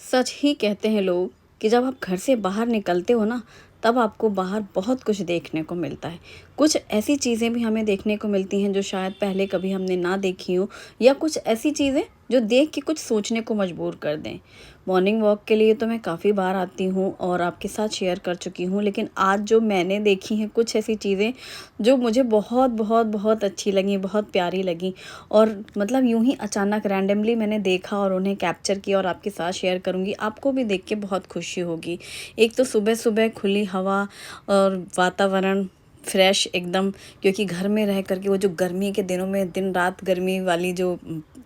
सच ही कहते हैं लोग कि जब आप घर से बाहर निकलते हो ना, तब आपको बाहर बहुत कुछ देखने को मिलता है। कुछ ऐसी चीज़ें भी हमें देखने को मिलती हैं जो शायद पहले कभी हमने ना देखी हो, या कुछ ऐसी चीज़ें जो देख के कुछ सोचने को मजबूर कर दें। मॉर्निंग वॉक के लिए तो मैं काफ़ी बार आती हूँ और आपके साथ शेयर कर चुकी हूँ, लेकिन आज जो मैंने देखी हैं कुछ ऐसी चीज़ें जो मुझे बहुत बहुत बहुत अच्छी लगी, बहुत प्यारी लगी। और मतलब यूँ ही अचानक रैंडमली मैंने देखा और उन्हें कैप्चर किया और आपके साथ शेयर करूँगी। आपको भी देख के बहुत खुशी होगी। एक तो सुबह-सुबह खुली हवा और वातावरण फ्रेश एकदम, क्योंकि घर में रह कर के वो जो गर्मी के दिनों में दिन रात गर्मी वाली जो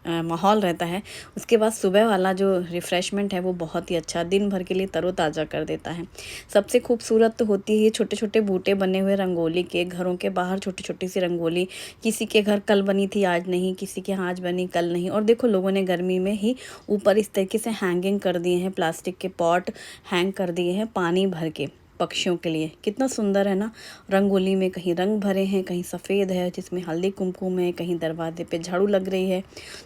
माहौल रहता है, उसके बाद सुबह वाला जो रिफ़्रेशमेंट है वो बहुत ही अच्छा दिन भर के लिए तरोताज़ा कर देता है। सबसे खूबसूरत तो होती है ये छोटे-छोटे बूटे बने हुए रंगोली के, घरों के बाहर छोटी-छोटी सी रंगोली। किसी के घर कल बनी थी आज नहीं, किसी के यहाँ आज बनी कल नहीं। और देखो लोगों ने गर्मी में ही ऊपर इस तरीके से हैंगिंग कर दिए हैं, प्लास्टिक के पॉट हैंग कर दिए हैं पानी भर के पक्षियों के लिए। कितना सुंदर है ना। रंगोली में कहीं रंग भरे हैं, कहीं सफ़ेद है जिसमें हल्दी कुमकुम है, कहीं दरवाजे पे झाड़ू लग रही है,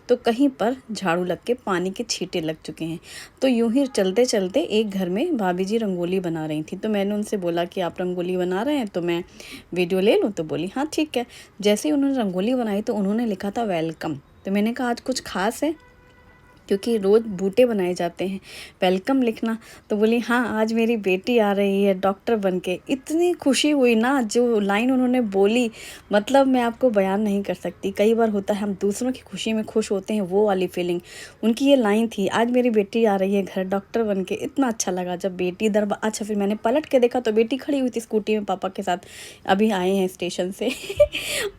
तो कहीं पर झाड़ू लग के पानी के छींटे लग चुके हैं। तो यूं ही चलते चलते एक घर में भाभी जी रंगोली बना रही थी, तो मैंने उनसे बोला कि आप रंगोली बना रहे हैं तो मैं वीडियो ले लूँ, तो बोली हाँ ठीक है। जैसे ही उन्होंने रंगोली बनाई तो उन्होंने लिखा था वेलकम। तो मैंने कहा आज कुछ खास है, क्योंकि रोज़ बूटे बनाए जाते हैं, वेलकम लिखना। तो बोली हाँ, आज मेरी बेटी आ रही है डॉक्टर बन के। इतनी खुशी हुई ना, जो लाइन उन्होंने बोली, मतलब मैं आपको बयान नहीं कर सकती। कई बार होता है हम दूसरों की खुशी में खुश होते हैं, वो वाली फीलिंग उनकी ये लाइन थी, आज मेरी बेटी आ रही है घर डॉक्टर बन के। इतना अच्छा लगा जब बेटी अच्छा फिर मैंने पलट के देखा तो बेटी खड़ी हुई थी स्कूटी में पापा के साथ, अभी आए हैं स्टेशन से।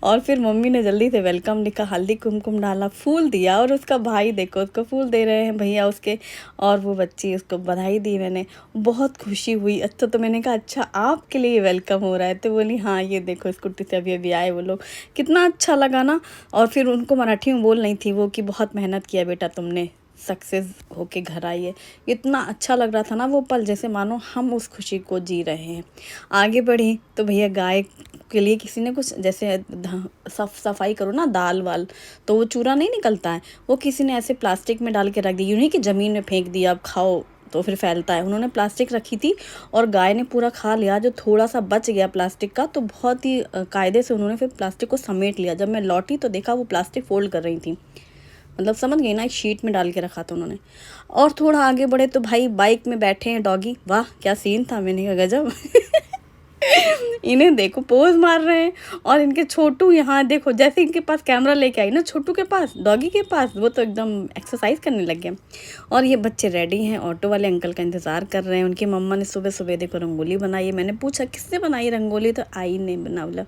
और फिर मम्मी ने जल्दी से वेलकम लिखा, हल्दी कुमकुम डाला, फूल दिया, और उसका भाई देखो उसको फूल दे रहे हैं भैया उसके, और वो बच्ची उसको बधाई दी मैंने। बहुत खुशी हुई। अच्छा, तो मैंने कहा अच्छा आपके लिए वेलकम हो रहा है, तो बोली हाँ ये देखो स्कूटी से अभी अभी आए वो लोग। कितना अच्छा लगा ना। और फिर उनको मराठी में बोल रही थी वो कि बहुत मेहनत किया बेटा तुमने, सक्सेस होके घर आई है। इतना अच्छा लग रहा था ना वो पल, जैसे मानो हम उस खुशी को जी रहे हैं। आगे बढ़ी तो भैया गाय के लिए किसी ने कुछ जैसे सफाई करो ना दाल वाल, तो वो चूरा नहीं निकलता है, वो किसी ने ऐसे प्लास्टिक में डाल के रख दी। यूँ नहीं कि ज़मीन में फेंक दिया अब खाओ तो फिर फैलता है। उन्होंने प्लास्टिक रखी थी और गाय ने पूरा खा लिया। जो थोड़ा सा बच गया प्लास्टिक का, तो बहुत ही कायदे से उन्होंने फिर प्लास्टिक को समेट लिया। जब मैं लौटी तो देखा वो प्लास्टिक फोल्ड कर रही थी, मतलब समझ गई ना, एक शीट में डाल के रखा था उन्होंने। और थोड़ा आगे बढ़े तो भाई बाइक में बैठे हैं डॉगी, वाह क्या सीन था, मैंने कहा गजब। इन्हें देखो पोज मार रहे हैं। और इनके छोटू यहाँ देखो, जैसे इनके पास कैमरा लेके आई ना छोटू के पास, डॉगी के पास, वो तो एकदम एक्सरसाइज करने लग गए। और ये बच्चे रेडी हैं, ऑटो वाले अंकल का इंतज़ार कर रहे हैं। उनकी मम्मा ने सुबह सुबह देखो रंगोली बनाई है। मैंने पूछा किसने बनाई रंगोली, तो आई ने बना, बोला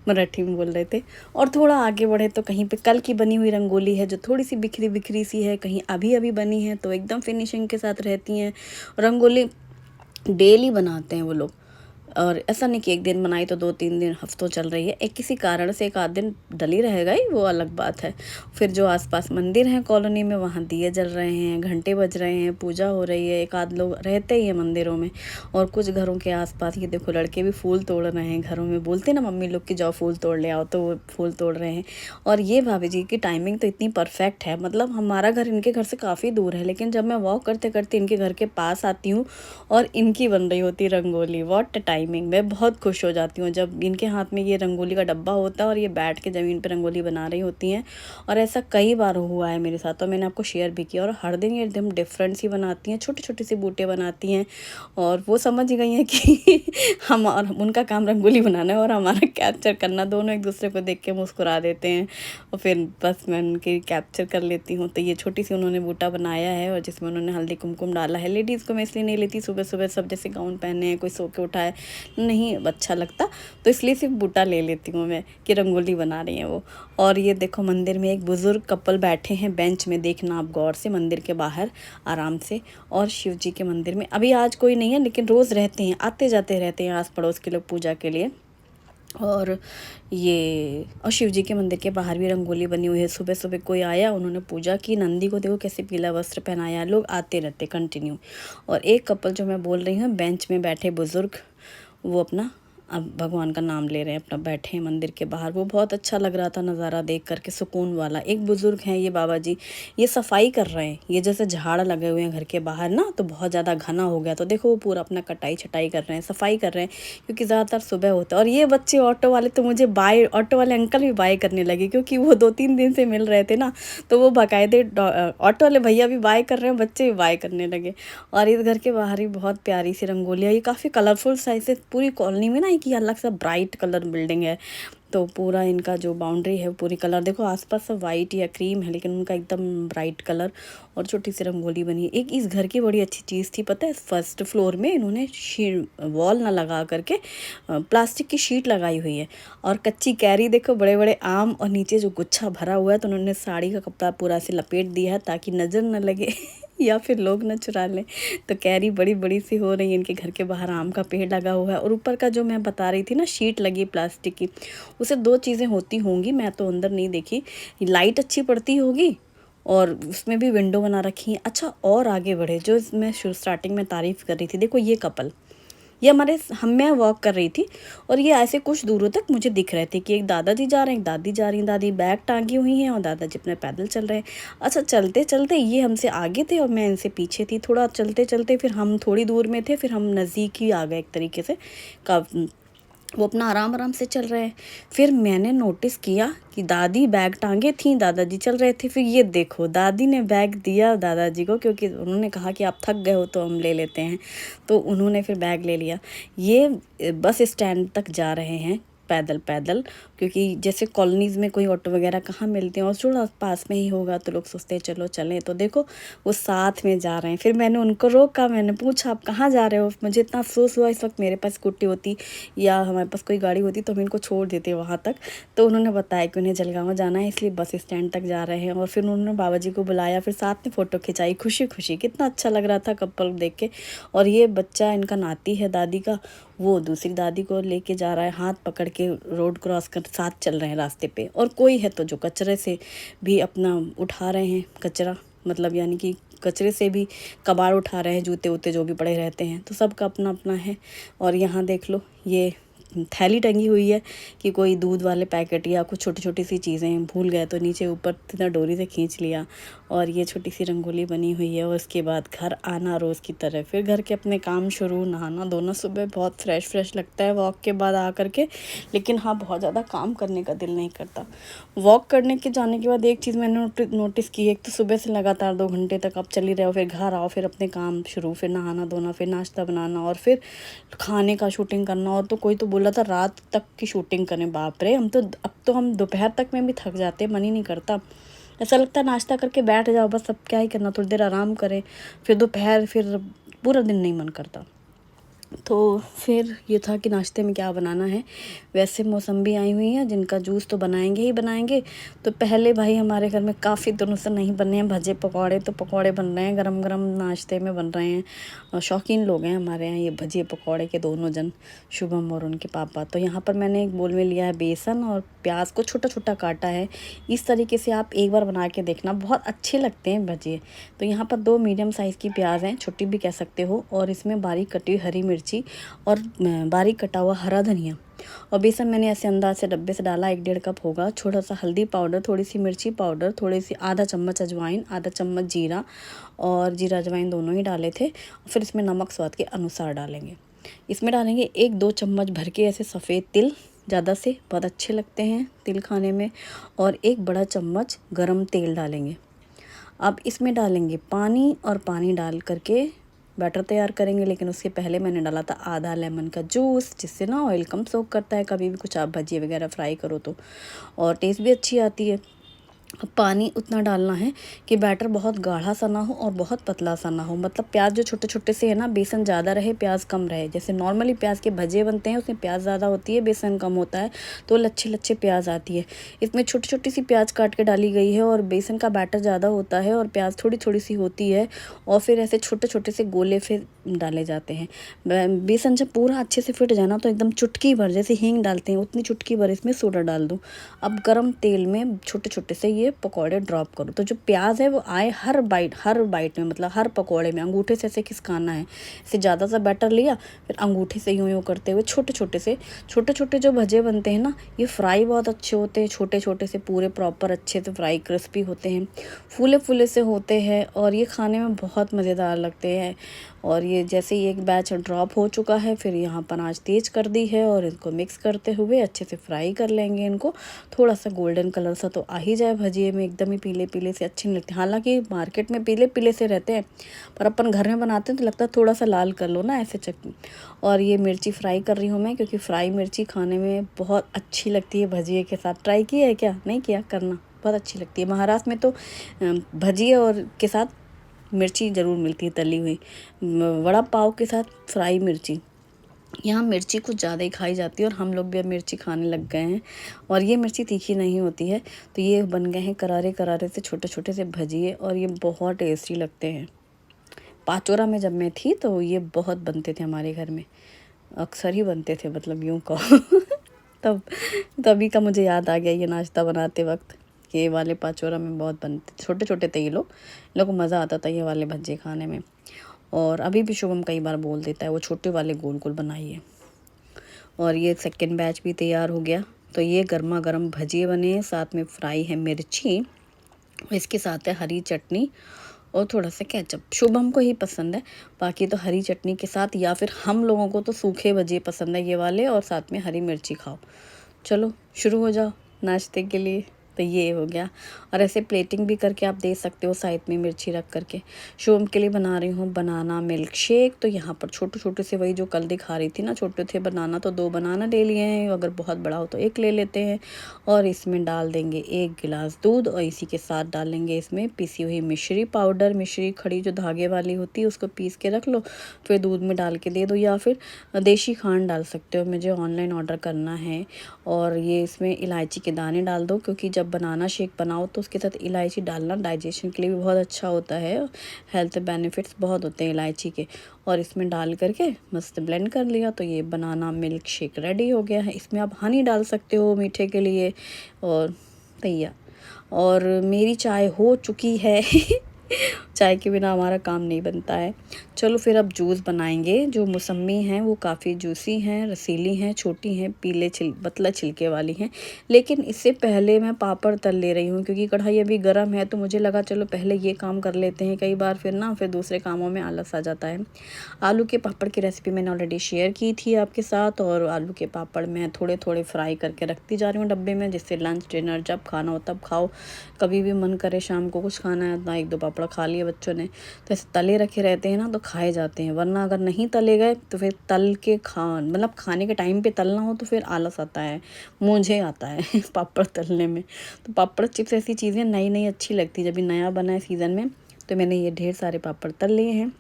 मराठी में बोल रहे थे। और थोड़ा आगे बढ़े तो कहीं पे कल की बनी हुई रंगोली है जो थोड़ी सी बिखरी बिखरी सी है, कहीं अभी अभी बनी है तो एकदम फिनिशिंग के साथ रहती हैं। रंगोली डेली बनाते हैं वो लोग, और ऐसा नहीं कि एक दिन बनाई तो 2-3 दिन हफ्तों चल रही है। एक किसी कारण से एक आध दिन डली रह गई, वो अलग बात है। फिर जो आसपास मंदिर हैं कॉलोनी में, वहाँ दिए जल रहे हैं, घंटे बज रहे हैं, पूजा हो रही है। एक आध लोग रहते ही हैं मंदिरों में। और कुछ घरों के आसपास ये देखो लड़के भी फूल तोड़ रहे हैं घरों में। बोलते ना मम्मी लोग कि जाओ फूल तोड़ ले आओ, तो वो फूल तोड़ रहे हैं। और ये भाभी जी की टाइमिंग तो इतनी परफेक्ट है, मतलब हमारा घर इनके घर से काफ़ी दूर है, लेकिन जब मैं वॉक करते करते इनके घर के पास आती हूँ और इनकी बन रही होती रंगोली, व्हाट टाइमिंग। मैं बहुत खुश हो जाती हूँ जब इनके हाथ में ये रंगोली का डब्बा होता है और ये बैठ के ज़मीन पे रंगोली बना रही होती हैं। और ऐसा कई बार हुआ है मेरे साथ, तो मैंने आपको शेयर भी किया। और हर दिन ये एकदम डिफरेंट सी बनाती हैं, छोटी छोटी सी बूटे बनाती हैं। और वो समझ गई हैं कि हम और उनका काम रंगोली बनाना है और हमारा कैप्चर करना। दोनों एक दूसरे को देख के मुस्कुरा देते हैं और फिर बस मैं उनकी कैप्चर कर लेती हूँ। तो ये छोटी सी उन्होंने बूटा बनाया है और जिसमें उन्होंने हल्दी कुमकुम डाला है। लेडीज़ को मैं इसलिए नहीं लेती, सुबह सुबह सब जैसे गाउन पहने हैं, कोई सो के उठा है, नहीं अच्छा लगता, तो इसलिए सिर्फ बूटा ले लेती हूँ मैं कि रंगोली बना रही हैं वो। और ये देखो मंदिर में एक बुज़ुर्ग कपल बैठे हैं बेंच में, देखना आप गौर से, मंदिर के बाहर आराम से। और शिव जी के मंदिर में अभी आज कोई नहीं है, लेकिन रोज़ रहते हैं, आते जाते रहते हैं आस पड़ोस के लोग पूजा के लिए। और शिव जी के मंदिर के बाहर भी रंगोली बनी हुई है। सुबह सुबह कोई आया, उन्होंने पूजा की, नंदी को देखो कैसे पीला वस्त्र पहनाया। लोग आते रहते कंटिन्यू। और एक कपल जो मैं बोल रही हूँ, बेंच में बैठे बुज़ुर्ग, वो अपना अब भगवान का नाम ले रहे हैं, अपना बैठे हैं मंदिर के बाहर। वो बहुत अच्छा लग रहा था नज़ारा देख करके, सुकून वाला। एक बुज़ुर्ग हैं ये बाबा जी, ये सफाई कर रहे हैं। ये जैसे झाड़ लगे हुए हैं घर के बाहर ना, तो बहुत ज़्यादा घना हो गया, तो देखो वो पूरा अपना कटाई छटाई कर रहे हैं, सफाई कर रहे हैं, क्योंकि ज़्यादातर सुबह होता है। और ये बच्चे ऑटो वाले तो मुझे बाय, ऑटो वाले अंकल भी बाय करने लगे, क्योंकि वो 2-3 दिन से मिल रहे थे ना, तो वो बाकायदे ऑटो वाले भैया भी बाय कर रहे हैं, बच्चे भी बाय करने लगे। और इस घर के बाहर ही बहुत प्यारी सी रंगोलियाँ, ये काफ़ी कलरफुल साइज से पूरी कॉलोनी में ना एक ही अलग सा ब्राइट कलर बिल्डिंग है, तो पूरा इनका जो बाउंड्री है पूरी कलर, देखो आसपास सब वाइट या क्रीम है, लेकिन उनका एकदम ब्राइट कलर। और छोटी सी रंगोली बनी है। एक इस घर की बड़ी अच्छी चीज़ थी पता है, फर्स्ट फ्लोर में इन्होंने वॉल ना लगा करके प्लास्टिक की शीट लगाई हुई है, और कच्ची कैरी देखो, बड़े बड़े आम, और नीचे जो गुच्छा भरा हुआ है, तो उन्होंने साड़ी का कपड़ा पूरा ऐसे लपेट दिया है ताकि नज़र न लगे या फिर लोग न चुरा लें। तो कैरी बड़ी बड़ी सी हो रही है, इनके घर के बाहर आम का पेड़ लगा हुआ है। और ऊपर का जो मैं बता रही थी ना, शीट लगी प्लास्टिक की, उसे 2 चीज़ें होती होंगी, मैं तो अंदर नहीं देखी। लाइट अच्छी पड़ती होगी, और उसमें भी विंडो बना रखी है। अच्छा, और आगे बढ़े, जो मैं स्टार्टिंग में तारीफ़ कर रही थी, देखो ये कपल, ये मैं वॉक कर रही थी, और ये ऐसे कुछ दूरों तक मुझे दिख रहे थे कि एक दादाजी जा रहे हैं, एक दादी जा रही हैं। दादी बैग टांगी हुई हैं और दादाजी अपने पैदल चल रहे हैं। अच्छा, चलते चलते ये हमसे आगे थे और मैं इनसे पीछे थी। थोड़ा चलते चलते फिर हम थोड़ी दूर में थे, फिर हम नज़दीक ही आ गए एक तरीके से। का वो अपना आराम आराम से चल रहे हैं। फिर मैंने नोटिस किया कि दादी बैग टांगे थी, दादाजी चल रहे थे। फिर ये देखो, दादी ने बैग दिया दादाजी को, क्योंकि उन्होंने कहा कि आप थक गए हो तो हम ले लेते हैं, तो उन्होंने फिर बैग ले लिया। ये बस स्टैंड तक जा रहे हैं पैदल पैदल, क्योंकि जैसे कॉलोनीज़ में कोई ऑटो वगैरह कहाँ मिलते हैं, और थोड़ा पास में ही होगा तो लोग सोचते हैं चलो चलें। तो देखो वो साथ में जा रहे हैं। फिर मैंने उनको रोका, मैंने पूछा आप कहाँ जा रहे हो। मुझे इतना अफसोस हुआ, इस वक्त मेरे पास स्कूटी होती या हमारे पास कोई गाड़ी होती तो हम इनको छोड़ देते वहाँ तक। तो उन्होंने बताया कि उन्हें जलगांव जाना है, इसलिए बस स्टैंड तक जा रहे हैं। और फिर उन्होंने बाबा जी को बुलाया, फिर साथ में फ़ोटो खिंचाई, खुशी खुशी। कितना अच्छा लग रहा था कपल देख के। और ये बच्चा इनका नाती है दादी का, वो दूसरी दादी को लेके जा रहा है, हाथ पकड़ के रोड क्रॉस कर साथ चल रहे हैं रास्ते पे। और कोई है तो जो कचरे से भी अपना उठा रहे हैं कचरा, मतलब यानी कि कचरे से भी कबाड़ उठा रहे हैं, जूते वूते जो भी पड़े रहते हैं, तो सबका अपना अपना है। और यहाँ देख लो, ये थैली टंगी हुई है कि कोई दूध वाले पैकेट या कुछ छोटी छोटी सी चीज़ें भूल गए तो नीचे ऊपर इतना डोरी से खींच लिया। और ये छोटी सी रंगोली बनी हुई है। और उसके बाद घर आना रोज़ की तरह, फिर घर के अपने काम शुरू, नहाना धोना। सुबह बहुत फ्रेश लगता है वॉक के बाद आ करके, लेकिन हाँ बहुत ज़्यादा काम करने का दिल नहीं करता। वॉक करने के जाने के बाद एक चीज़ मैंने नोटिस की है, एक तो सुबह से लगातार 2 घंटे तक आप चल ही रहे हो, फिर घर आओ, फिर अपने काम शुरू, फिर नहाना धोना, फिर नाश्ता बनाना, और फिर खाने का शूटिंग करना। और तो कोई तो बोला था रात तक की शूटिंग करें, बाप रे, अब तो हम दोपहर तक में भी थक जाते हैं, मन ही नहीं करता। ऐसा लगता है नाश्ता करके बैठ जाओ बस, अब क्या ही करना, थोड़ी देर आराम करें, फिर दोपहर, फिर पूरा दिन नहीं मन करता। तो फिर ये था कि नाश्ते में क्या बनाना है। वैसे मौसम्बी आई हुई हैं जिनका जूस तो बनाएंगे ही बनाएंगे। तो पहले भाई हमारे घर में काफ़ी दिनों से नहीं बने हैं भजे पकौड़े, तो पकौड़े बन रहे हैं, गरम गरम नाश्ते में बन रहे हैं। शौकीन लोग हैं हमारे यहाँ ये भजे पकौड़े के, दोनों जन, शुभम और उनके पापा। तो यहाँ पर मैंने एक बोल में लिया है बेसन, और प्याज को छोटा छोटा काटा है। इस तरीके से आप एक बार बना के देखना, बहुत अच्छे लगते हैं भजे। तो यहाँ पर 2 मीडियम साइज़ की प्याज हैं, छोटी भी कह सकते हो, और इसमें बारीक कटी हुई हरी मिर्ची और बारीक कटा हुआ हरा धनिया। और बेसन मैंने ऐसे अंदाज से डब्बे से डाला, 1-1.5 कप होगा। थोड़ा सा हल्दी पाउडर, थोड़ी सी मिर्ची पाउडर, थोड़ी सी आधा चम्मच अजवाइन, आधा चम्मच जीरा, और जीरा अजवाइन दोनों ही डाले थे। फिर इसमें नमक स्वाद के अनुसार डालेंगे। इसमें डालेंगे 1-2 चम्मच भर के ऐसे सफ़ेद तिल, ज़्यादा से बहुत अच्छे लगते हैं तिल खाने में। और 1 बड़ा चम्मच गरम तेल डालेंगे। अब इसमें डालेंगे पानी, और पानी डाल करके बैटर तैयार करेंगे। लेकिन उसके पहले मैंने डाला था आधा लेमन का जूस, जिससे ना ऑयल कम सोक करता है कभी भी कुछ आप भजिए वगैरह फ्राई करो तो, और टेस्ट भी अच्छी आती है। अब पानी उतना डालना है कि बैटर बहुत गाढ़ा सा ना हो और बहुत पतला सा ना हो, मतलब प्याज जो छोटे छोटे से है ना, बेसन ज़्यादा रहे प्याज कम रहे। जैसे नॉर्मली प्याज के भजे बनते हैं उसमें प्याज ज़्यादा होती है, बेसन कम होता है, तो लच्छे लच्छे प्याज आती है। इसमें छोटी छोटी सी प्याज काट के डाली गई है, और बेसन का बैटर ज़्यादा होता है और प्याज थोड़ी थोड़ी सी होती है। और फिर ऐसे छोटे छोटे से गोले फिर डाले जाते हैं। बेसन जब पूरा अच्छे से फिट जाए ना, तो एकदम चुटकी भर, जैसे हींग डालते हैं उतनी चुटकी भर इसमें सोडा डाल दूँ। अब गरम तेल में छोटे छोटे से ये पकौड़े ड्रॉप करो। तो जो प्याज है वो आए हर बाइट में, मतलब हर पकौड़े में। अंगूठे से ऐसे खिसकाना है, इसे ज़्यादा सा बैटर लिया, फिर अंगूठे से यूँ यूँ करते हुए छोटे छोटे जो भजे बनते हैं ना, ये फ्राई बहुत अच्छे होते हैं। छोटे छोटे से पूरे प्रॉपर अच्छे से फ्राई क्रिस्पी होते हैं, फूले फूले से होते हैं, और ये खाने में बहुत मज़ेदार लगते हैं। और ये जैसे ही एक बैच ड्रॉप हो चुका है, फिर यहाँ पर आंच तेज़ कर दी है और इनको मिक्स करते हुए अच्छे से फ्राई कर लेंगे। इनको थोड़ा सा गोल्डन कलर सा तो आ ही जाए भजिए में, एकदम ही पीले पीले से अच्छे नहीं लगते। हालांकि मार्केट में पीले पीले से रहते हैं, पर अपन घर में बनाते हैं तो लगता है थोड़ा सा लाल कर लो ना ऐसे चटनी। और ये मिर्ची फ्राई कर रही हूँ मैं, क्योंकि फ्राई मिर्ची खाने में बहुत अच्छी लगती है भजिए के साथ। ट्राई किया है क्या? नहीं किया? करना, बहुत अच्छी लगती है। महाराष्ट्र में तो भजिए और के साथ मिर्ची ज़रूर मिलती है तली हुई, वड़ा पाव के साथ फ्राई मिर्ची। यहाँ मिर्ची कुछ ज़्यादा ही खाई जाती है और हम लोग भी अब मिर्ची खाने लग गए हैं। और ये मिर्ची तीखी नहीं होती है, तो ये बन गए हैं करारे करारे से छोटे छोटे से भजिए, और ये बहुत टेस्टी लगते हैं। पाचोरा में जब मैं थी तो ये बहुत बनते थे हमारे घर में, अक्सर ही बनते थे, मतलब यूँ कहो। तब तभी का मुझे याद आ गया ये नाश्ता बनाते वक्त, कि ये वाले पाचोरा में बहुत बनते, छोटे छोटे थे ये लोग को मज़ा आता था ये वाले भज्जे खाने में। और अभी भी शुभम कई बार बोल देता है वो छोटे वाले गोल गोल बनाइए। और ये सेकंड बैच भी तैयार हो गया। तो ये गर्मा गर्म भजिए बने हैं, साथ में फ्राई है मिर्ची, इसके साथ है हरी चटनी और थोड़ा सा केचप। शुभम को ही पसंद है, बाकी तो हरी चटनी के साथ, या फिर हम लोगों को तो सूखे भजिए पसंद है ये वाले, और साथ में हरी मिर्ची खाओ। चलो शुरू हो जाओ नाश्ते के लिए। तो ये हो गया, और ऐसे प्लेटिंग भी करके आप दे सकते हो साइड में मिर्ची रख करके। शुभम के लिए बना रही हूँ बनाना मिल्क शेक। तो यहाँ पर छोटे छोटे से, वही जो कल दिखा रही थी ना, छोटे थे बनाना, तो 2 बनाना ले लिए हैं, अगर बहुत बड़ा हो तो 1 ले लेते हैं। और इसमें डाल देंगे 1 गिलास दूध, और इसी के साथ डालेंगे इसमें पिसी हुई मिश्री पाउडर। मिश्री खड़ी जो धागे वाली होती है उसको पीस के रख लो, फिर दूध में डाल के दे दो, या फिर देशी खांड डाल सकते हो, मुझे ऑनलाइन ऑर्डर करना है। और ये इसमें इलायची के दाने डाल दो, क्योंकि जब बनाना शेक बनाओ तो उसके साथ इलायची डालना डाइजेशन के लिए भी बहुत अच्छा होता है, हेल्थ बेनिफिट्स बहुत होते हैं इलायची के। और इसमें डाल करके मस्त ब्लेंड कर लिया, तो ये बनाना मिल्क शेक रेडी हो गया है। इसमें आप हनी डाल सकते हो मीठे के लिए, और तैयार। और मेरी चाय हो चुकी है। चाय के बिना हमारा काम नहीं बनता है। चलो फिर अब जूस बनाएंगे। जो मौसम्मी हैं वो काफ़ी जूसी हैं, रसीली हैं, छोटी हैं, पीले पतला छिलके वाली हैं। लेकिन इससे पहले मैं पापड़ तल ले रही हूँ, क्योंकि कढ़ाई अभी गर्म है, तो मुझे लगा चलो पहले ये काम कर लेते हैं। कई बार फिर दूसरे कामों में आलस आ जाता है। आलू के पापड़ की रेसिपी मैंने ऑलरेडी शेयर की थी आपके साथ, और आलू के पापड़ मैं थोड़े थोड़े फ्राई करके रखती जा रही हूँ डब्बे में, जिससे लंच डिनर जब खाना हो तब खाओ। कभी भी मन करे शाम को कुछ खाना है, ना 1-2 पापड़ खा लिए बच्चों ने, तो ऐसे तले रखे रहते हैं ना तो खाए जाते हैं। वरना अगर नहीं तले गए तो फिर तल के मतलब खाने के टाइम पे तलना हो तो फिर आलस आता है, मुझे आता है पापड़ तलने में। तो पापड़ चिप्स ऐसी चीज़ें नई नई अच्छी लगती है, जब भी नया बना है सीज़न में। तो मैंने ये ढेर सारे पापड़ तल लिए हैं,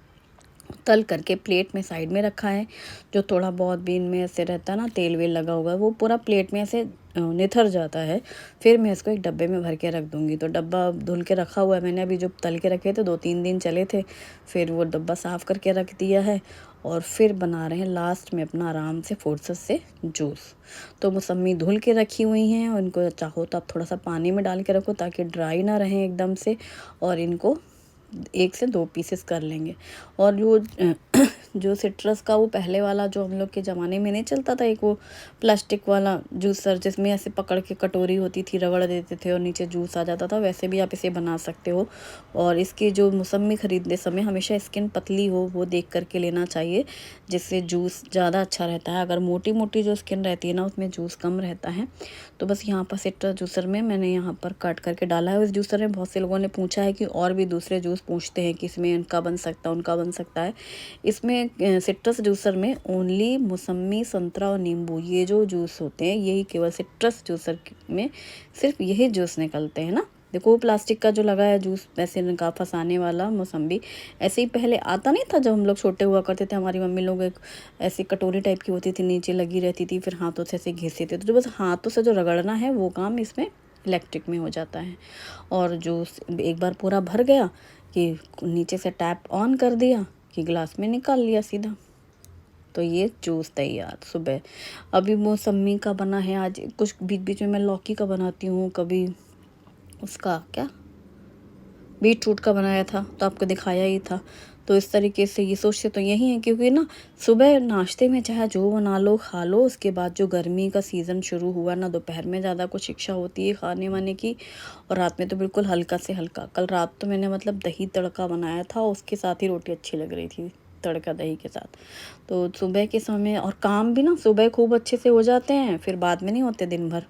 तल करके प्लेट में साइड में रखा है। जो थोड़ा बहुत भी इनमें ऐसे रहता है ना, तेल वेल लगा होगा, वो पूरा प्लेट में ऐसे निथर जाता है। फिर मैं इसको एक डब्बे में भर के रख दूँगी। तो डब्बा धुल के रखा हुआ है मैंने, अभी जो तल के रखे थे 2-3 दिन चले थे, फिर वो डब्बा साफ़ करके रख दिया है। और फिर बना रहे हैं लास्ट में अपना आराम से फुर्सत से जूस। तो मौसम्मी धुल के रखी हुई हैं, और इनको चाहो तो आप थोड़ा सा पानी में डाल के रखो, ताकि ड्राई ना रहें एकदम से। और इनको 1 से 2 पीसेस कर लेंगे। और जो सिट्रस का वो पहले वाला जो हम लोग के ज़माने में नहीं चलता था, एक वो प्लास्टिक वाला जूसर, जिसमें ऐसे पकड़ के कटोरी होती थी, रगड़ देते थे और नीचे जूस आ जाता था, वैसे भी आप इसे बना सकते हो। और इसकी जो मौसम्मी ख़रीदते समय हमेशा स्किन पतली हो वो देख करके लेना चाहिए, जिससे जूस ज़्यादा अच्छा रहता है। अगर मोटी मोटी जो स्किन रहती है ना, उसमें जूस कम रहता है। तो बस यहाँ पर सिट्रस जूसर में मैंने यहाँ पर कट करके डाला है। उस जूसर में बहुत से लोगों ने पूछा है कि और भी दूसरे जूस पूछते हैं कि इसमें इनका बन सकता है, उनका बन सकता है। इसमें सिट्रस जूसर में ओनली मौसम्मी, संतरा और नींबू, ये जो जूस होते हैं यही केवल सिट्रस जूसर में सिर्फ यही जूस निकलते हैं ना। देखो प्लास्टिक का जो लगा है जूस वैसे इनका फंसाने वाला मौसम्बी, ऐसे ही पहले आता नहीं था। जब हम लोग छोटे हुआ करते थे, हमारी मम्मी लोग एक ऐसी कटोरी टाइप की होती थी, नीचे लगी रहती थी, फिर हाथों से ऐसे घिसते थे। तो जो बस हाथों से जो रगड़ना है वो काम इसमें इलेक्ट्रिक में हो जाता है। और जूस एक बार पूरा भर गया कि नीचे से टैप ऑन कर दिया कि गिलास में निकाल लिया सीधा। तो ये जूस तैयार सुबह। अभी मौसम्मी का बना है, आज कुछ बीच बीच में मैं लौकी का बनाती हूँ, कभी उसका क्या बीट रूट का बनाया था, तो आपको दिखाया ही था। तो इस तरीके से ये सोचते तो यही है, क्योंकि ना सुबह नाश्ते में चाहे जो बना लो खा लो, उसके बाद जो गर्मी का सीज़न शुरू हुआ ना, दोपहर में ज़्यादा कुछ इच्छा होती है खाने वाने की, और रात में तो बिल्कुल हल्का से हल्का। कल रात तो मैंने मतलब दही तड़का बनाया था, उसके साथ ही रोटी अच्छी लग रही थी, तड़का दही के साथ। तो सुबह के समय और काम भी ना सुबह खूब अच्छे से हो जाते हैं, फिर बाद में नहीं होते दिन भर।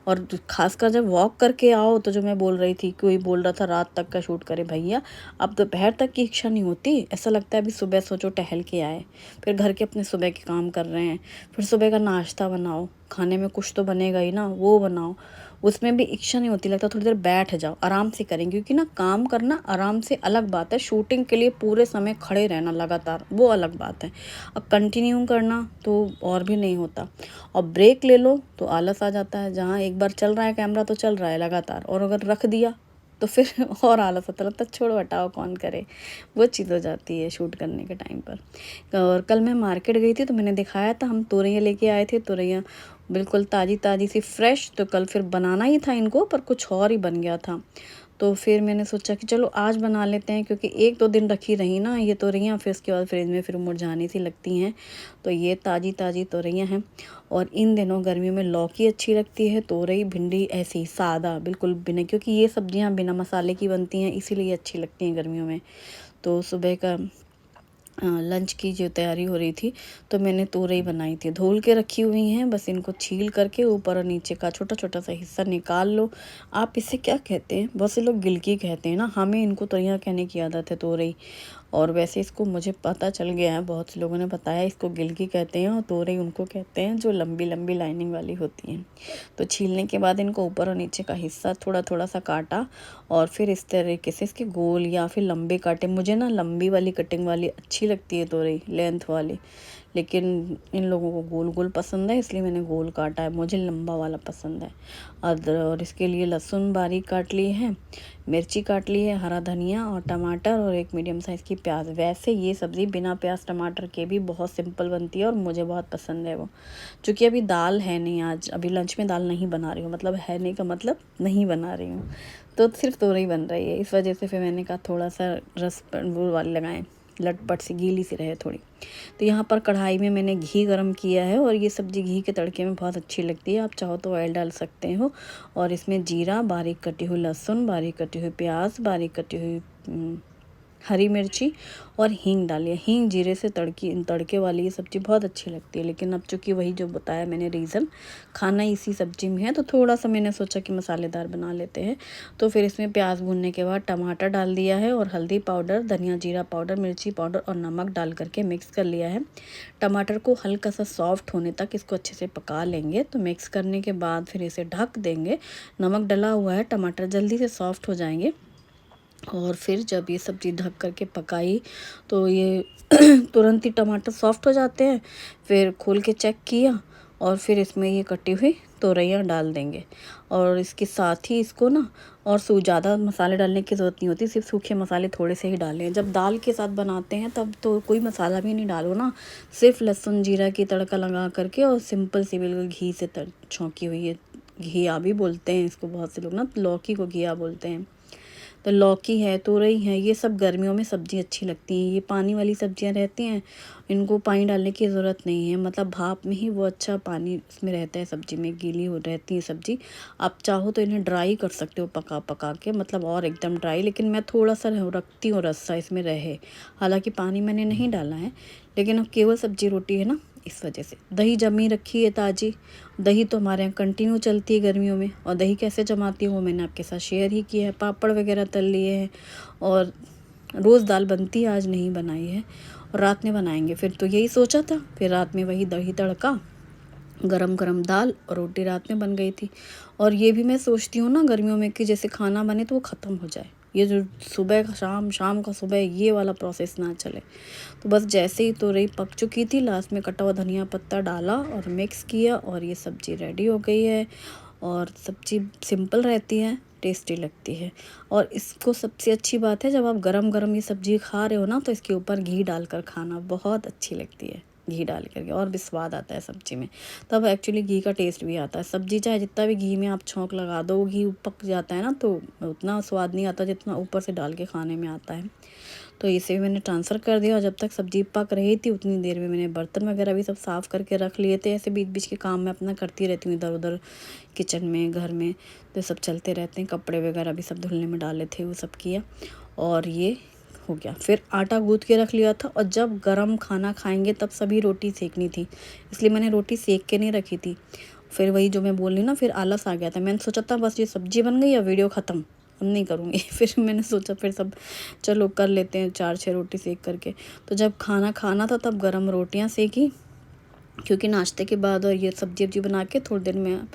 और खासकर जब वॉक करके आओ, तो जो मैं बोल रही थी, कोई बोल रहा था रात तक का शूट करे, भैया अब दोपहर तक की इच्छा नहीं होती, ऐसा लगता है अभी सुबह सोचो टहल के आए, फिर घर के अपने सुबह के काम कर रहे हैं, फिर सुबह का नाश्ता बनाओ, खाने में कुछ तो बनेगा ही ना, वो बनाओ, उसमें भी इच्छा नहीं होती, लगता थोड़ी देर बैठ जाओ आराम से करें, क्योंकि ना काम करना आराम से अलग बात है, शूटिंग के लिए पूरे समय खड़े रहना लगातार वो अलग बात है, अब कंटिन्यू करना तो और भी नहीं होता। और ब्रेक ले लो तो आलस आ जाता है, जहाँ एक बार चल रहा है कैमरा तो चल रहा है लगातार, और अगर रख दिया तो फिर और आलस आता, लगता है छोड़ो हटाओ कौन करे, वो चीज़ हो जाती है शूट करने के टाइम पर। और कल मैं मार्केट गई थी तो मैंने दिखाया था, हम तोरइयाँ लेके आए थे, तोरइयाँ बिल्कुल ताज़ी ताज़ी सी फ्रेश। तो कल फिर बनाना ही था इनको, पर कुछ और ही बन गया था, तो फिर मैंने सोचा कि चलो आज बना लेते हैं, क्योंकि एक दो दिन रखी रही ना ये तोरइयाँ, फिर उसके बाद फ्रिज में फिर मुरझाने सी लगती हैं। तो ये ताज़ी ताज़ी तोरइयाँ हैं। और इन दिनों गर्मियों में लौकी अच्छी लगती है, तोरई भिंडी ऐसी सादा बिल्कुल बिना, क्योंकि ये सब्जियां बिना मसाले की बनती हैं, इसीलिए अच्छी लगती हैं गर्मियों में। तो सुबह का लंच की जो तैयारी हो रही थी, तो मैंने तोरई बनाई थी, धुल के रखी हुई हैं, बस इनको छील करके ऊपर और नीचे का छोटा छोटा सा हिस्सा निकाल लो। आप इसे क्या कहते हैं, बहुत से लोग गिलकी कहते हैं ना, हमें इनको तोरइयाँ कहने की आदत है, तोरई। और वैसे इसको मुझे पता चल गया है, बहुत से लोगों ने बताया इसको गिलकी कहते हैं, और तोरई उनको कहते हैं जो लंबी लंबी लाइनिंग वाली होती हैं। तो छीलने के बाद इनको ऊपर और नीचे का हिस्सा थोड़ा थोड़ा सा काटा, और फिर इस तरीके से इसके गोल या फिर लंबे काटे। मुझे ना लंबी वाली कटिंग वाली अच्छी लगती है तोरई, लेंथ वाली, लेकिन इन लोगों को गोल गोल पसंद है, इसलिए मैंने गोल काटा है, मुझे लंबा वाला पसंद है। और इसके लिए लहसुन बारीक काट लिए हैं, मिर्ची काट ली है, हरा धनिया और टमाटर, और एक मीडियम साइज़ की प्याज। वैसे ये सब्ज़ी बिना प्याज टमाटर के भी बहुत सिंपल बनती है, और मुझे बहुत पसंद है वो। चूँकि अभी दाल है नहीं, आज अभी लंच में दाल नहीं बना रही हूँ, मतलब है नहीं का मतलब नहीं बना रही हूँ, तो सिर्फ तोरई बन रही है, इस वजह से फिर मैंने कहा थोड़ा सा रस वो वाली लगाएं, लटपट सी गीली सी रहे थोड़ी। तो यहाँ पर कढ़ाई में मैंने घी गरम किया है, और ये सब्ज़ी घी के तड़के में बहुत अच्छी लगती है, आप चाहो तो ऑयल डाल सकते हो। और इसमें जीरा, बारीक कटी हुई लहसुन, बारीक कटी हुई प्याज, बारीक कटी हुई हरी मिर्ची और हींग डालिए। हींग जीरे से तड़के वाली ये सब्ज़ी बहुत अच्छी लगती है, लेकिन अब चूँकि वही जो बताया मैंने रीज़न, खाना इसी सब्ज़ी में है, तो थोड़ा सा मैंने सोचा कि मसालेदार बना लेते हैं। तो फिर इसमें प्याज भूनने के बाद टमाटर डाल दिया है, और हल्दी पाउडर, धनिया जीरा पाउडर, मिर्ची पाउडर और नमक डाल करके मिक्स कर लिया है। टमाटर को हल्का सा सॉफ्ट होने तक इसको अच्छे से पका लेंगे। तो मिक्स करने के बाद फिर इसे ढक देंगे, नमक डला हुआ है, टमाटर जल्दी से सॉफ्ट हो जाएंगे। और फिर जब ये सब्ज़ी ढक करके पकाई, तो ये तुरंत ही टमाटर सॉफ्ट हो जाते हैं। फिर खोल के चेक किया, और फिर इसमें ये कटी हुई तोरइयाँ डाल देंगे, और इसके साथ ही इसको ना, और ज़्यादा मसाले डालने की ज़रूरत नहीं होती, सिर्फ सूखे मसाले थोड़े से ही डालें। जब दाल के साथ बनाते हैं तब तो कोई मसाला भी नहीं डालो ना, सिर्फ लहसुन जीरा की तड़का लगा करके, और सिंपल सी बिल्कुल घी से छौंकी हुई है, घिया भी बोलते हैं इसको बहुत से लोग ना, लौकी को घिया बोलते हैं। तो लौकी है, तुरई है, ये सब गर्मियों में सब्ज़ी अच्छी लगती हैं। ये पानी वाली सब्जियां रहती हैं, इनको पानी डालने की ज़रूरत नहीं है, मतलब भाप में ही वो अच्छा पानी इसमें रहता है, सब्ज़ी में गीली हो रहती है सब्ज़ी। आप चाहो तो इन्हें ड्राई कर सकते हो पका पका के, मतलब और एकदम ड्राई, लेकिन मैं थोड़ा सा रखती हूँ रस्सा इसमें रहे, हालांकि पानी मैंने नहीं डाला है, लेकिन अब केवल सब्ज़ी रोटी है ना, इस वजह से। दही जमी रखी है ताज़ी, दही तो हमारे यहाँ कंटिन्यू चलती है गर्मियों में, और दही कैसे जमाती हूँ वो मैंने आपके साथ शेयर ही किया है। पापड़ वगैरह तल लिए हैं, और रोज़ दाल बनती है, आज नहीं बनाई है, और रात में बनाएंगे। फिर तो यही सोचा था, फिर रात में वही दही तड़का, गरम गरम दाल और रोटी रात में बन गई थी। और ये भी मैं सोचती हूँ ना गर्मियों में कि जैसे खाना बने तो वो ख़त्म हो जाए, ये जो सुबह का शाम, शाम का सुबह, ये वाला प्रोसेस ना चले। तो बस जैसे ही तोरई पक चुकी थी, लास्ट में कटा हुआ धनिया पत्ता डाला और मिक्स किया, और ये सब्ज़ी रेडी हो गई है। और सब्ज़ी सिंपल रहती है, टेस्टी लगती है। और इसको सबसे अच्छी बात है, जब आप गरम गरम ये सब्ज़ी खा रहे हो ना, तो इसके ऊपर घी डालकर खाना बहुत अच्छी लगती है। घी डाल करके, और भी स्वाद आता है सब्ज़ी में। तब एक्चुअली घी का टेस्ट भी आता है। सब्ज़ी चाहे जितना भी घी में आप छौंक लगा दो, घी पक जाता है ना, तो उतना स्वाद नहीं आता जितना ऊपर से डाल के खाने में आता है। तो इसे भी मैंने ट्रांसफ़र कर दिया, और जब तक सब्ज़ी पक रही थी उतनी देर में मैंने बर्तन वगैरह भी सब साफ़ करके रख लिए थे। ऐसे बीच बीच के काम मैं अपना करती रहती हूँ, इधर उधर किचन में, घर में, तो सब चलते रहते हैं। कपड़े वगैरह भी सब धुलने में डाले थे, वो सब किया, और ये हो गया। फिर आटा गूँथ के रख लिया था, और जब गरम खाना खाएंगे तब सभी रोटी सेकनी थी, इसलिए मैंने रोटी सेक के नहीं रखी थी। फिर वही जो मैं बोल रही हूँ ना, फिर आलस आ गया था। मैंने सोचा था बस ये सब्ज़ी बन गई, अब वीडियो ख़त्म, अब नहीं करूँगी। फिर मैंने सोचा फिर सब चलो कर लेते हैं 4-6 रोटी सेक करके। तो जब खाना खाना था तब गरम रोटियां सेकी, क्योंकि नाश्ते के बाद और ये सब्जी वब्जी बना के थोड़ी देर में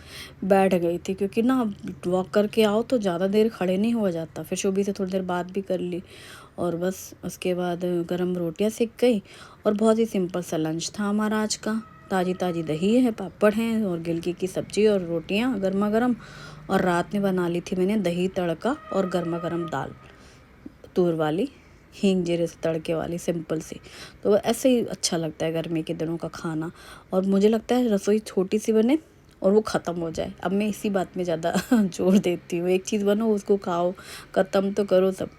बैठ गई थी, क्योंकि ना वॉक करके आओ तो ज़्यादा देर खड़े नहीं हुआ जाता। फिर शोभी से थोड़ी देर बात भी कर ली, और बस उसके बाद गरम रोटियां सेक गई। और बहुत ही सिंपल सा लंच था हमारा आज का। ताज़ी ताज़ी दही है, पापड़ हैं, और गिलकी की सब्ज़ी और रोटियां गर्मा गर्म। और रात में बना ली थी मैंने दही तड़का और गर्मा गर्म दाल, तूर वाली, हींग जीरे से तड़के वाली, सिंपल सी। तो ऐसे ही अच्छा लगता है गर्मी के दिनों का खाना। और मुझे लगता है रसोई छोटी सी बने और वो ख़त्म हो जाए। अब मैं इसी बात में ज़्यादा जोर देती हूँ, एक चीज़ बनो उसको खाओ, ख़त्म तो करो सब।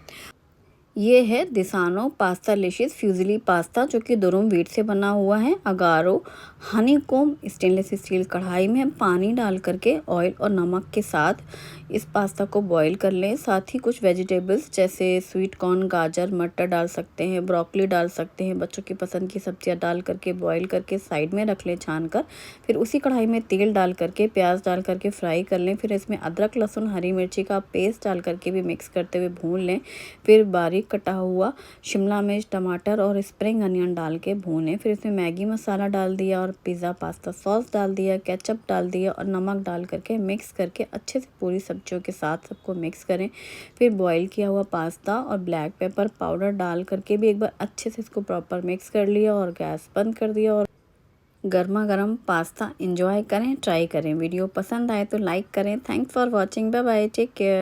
ये है दिसानो पास्ता लिशियस फ्यूजिली पास्ता, जो कि दुरुम व्हीट से बना हुआ है। अगारो हनीकोम स्टेनलेस स्टील कढ़ाई में पानी डाल करके ऑयल और नमक के साथ इस पास्ता को बॉईल कर लें। साथ ही कुछ वेजिटेबल्स जैसे स्वीट कॉर्न, गाजर, मटर डाल सकते हैं, ब्रोकली डाल सकते हैं, बच्चों की पसंद की सब्जियां डाल करके बॉईल करके साइड में रख लें छान कर। फिर उसी कढ़ाई में तेल डाल करके प्याज डाल करके फ्राई कर लें। फिर इसमें अदरक, लहसुन, हरी मिर्ची का पेस्ट डाल करके भी मिक्स करते हुए भून लें। फिर बारीक कटा हुआ शिमला मिर्च, टमाटर और स्प्रिंग अनियन डाल के भूनें। फिर इसमें मैगी मसाला डाल दिया, और पिज़्ज़ा पास्ता सॉस डाल दिया, केचप डाल दिया, और नमक डाल करके मिक्स करके अच्छे से पूरी सब्जियों के साथ सबको मिक्स करें। फिर बॉईल किया हुआ पास्ता और ब्लैक पेपर पाउडर डाल करके भी एक बार अच्छे से इसको प्रॉपर मिक्स कर लिया, और गैस बंद कर दिया। और गर्मा गर्म पास्ता एंजॉय करें, ट्राई करें। वीडियो पसंद आए तो लाइक करें। Thanks for watching, bye bye, take care.